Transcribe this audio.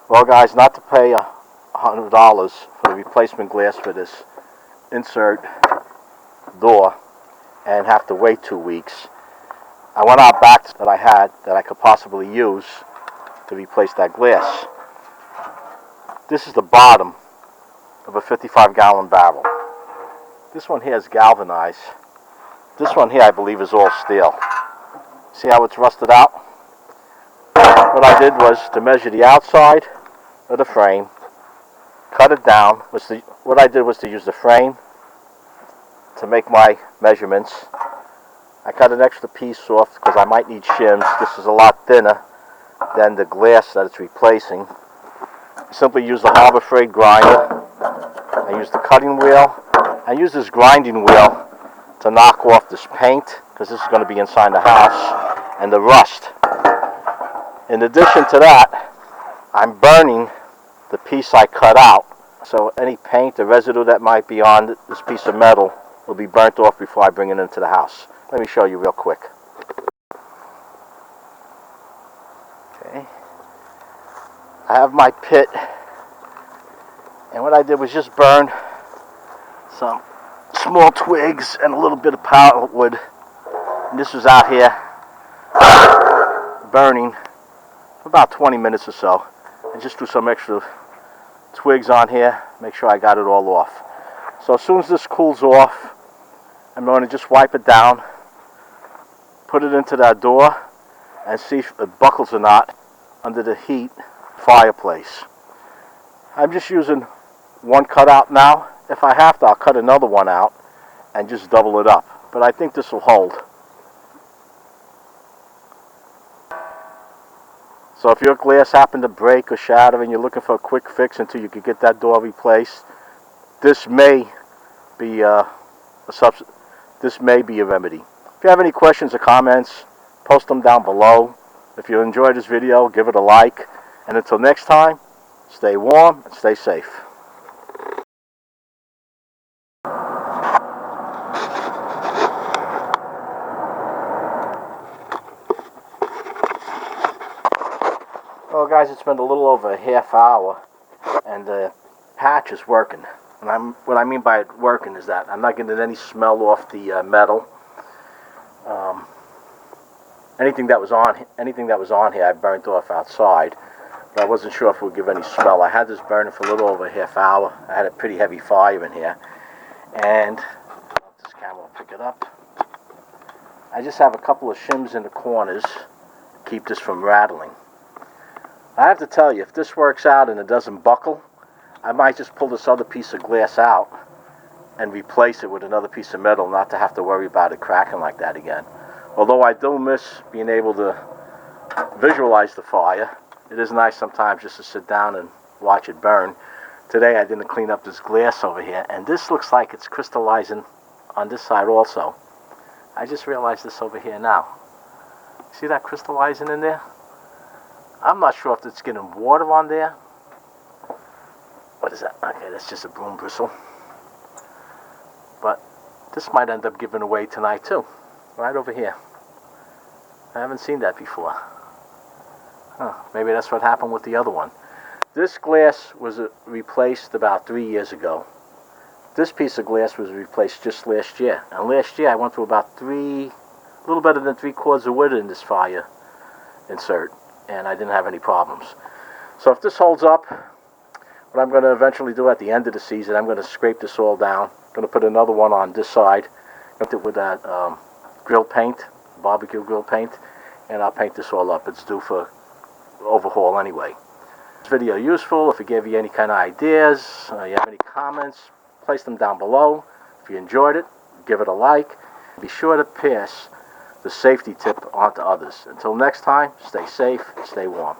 Well guys, not to pay $100 for the replacement glass for this insert door and have to wait 2 weeks, I went out back that I had that I could possibly use to replace that glass. This is the bottom of a 55-gallon barrel. This one here is galvanized. This one here I believe is all steel. See how it's rusted out? What I did was to measure the outside of the frame, cut it down. What I did was to use the frame to make my measurements. I cut an extra piece off because I might need shims. This is a lot thinner than the glass that it's replacing. Simply use the Harbor Freight grinder. I use the cutting wheel. I use this grinding wheel to knock off this paint because this is going to be inside the house and the rust. In addition to that, I'm burning the piece I cut out. So any paint or residue that might be on this piece of metal will be burnt off before I bring it into the house. Let me show you real quick. Okay. I have my pit, and what I did was just burn some small twigs and a little bit of pallet wood. And this was out here burning for about 20 minutes or so. And just threw some extra twigs on here, make sure I got it all off. So as soon as this cools off, I'm going to just wipe it down, put it into that door, and see if it buckles or not under the heat fireplace. I'm just using one cutout now. If I have to, I'll cut another one out and just double it up. But I think this will hold. So if your glass happened to break or shatter and you're looking for a quick fix until you could get that door replaced, this may be a remedy. If you have any questions or comments, post them down below. If you enjoyed this video, give it a like. And until next time, stay warm and stay safe. Well guys, it's been a little over a half hour and the patch is working. And what I mean by it working is that I'm not getting any smell off the metal. Anything that was on here I burnt off outside, but I wasn't sure if it would give any smell. I had this burning for a little over a half hour. I had a pretty heavy fire in here, and this camera will pick it up. I just have a couple of shims in the corners to keep this from rattling. I have to tell you, if this works out and it doesn't buckle, I might just pull this other piece of glass out and replace it with another piece of metal, not to have to worry about it cracking like that again. Although I do miss being able to visualize the fire, it is nice sometimes just to sit down and watch it burn. Today I didn't clean up this glass over here, and this looks like it's crystallizing on this side also. I just realized this over here now. See that crystallizing in there? I'm not sure if it's getting water on there. What is that? Okay, that's just a broom bristle. But this might end up giving away tonight too. Right over here. I haven't seen that before. Huh, maybe that's what happened with the other one. This glass was replaced about 3 years ago. This piece of glass was replaced just last year. And last year I went through about a little better than 3/4 of wood in this fire insert. And I didn't have any problems. So if this holds up, what I'm going to eventually do at the end of the season, I'm going to scrape this all down. I'm going to put another one on this side. With that grill paint, barbecue grill paint, and I'll paint this all up. It's due for overhaul anyway. This video useful. If it gave you any kind of ideas, you have any comments, place them down below. If you enjoyed it, give it a like. Be sure to pass the safety tip on to others. Until next time, stay safe, stay warm.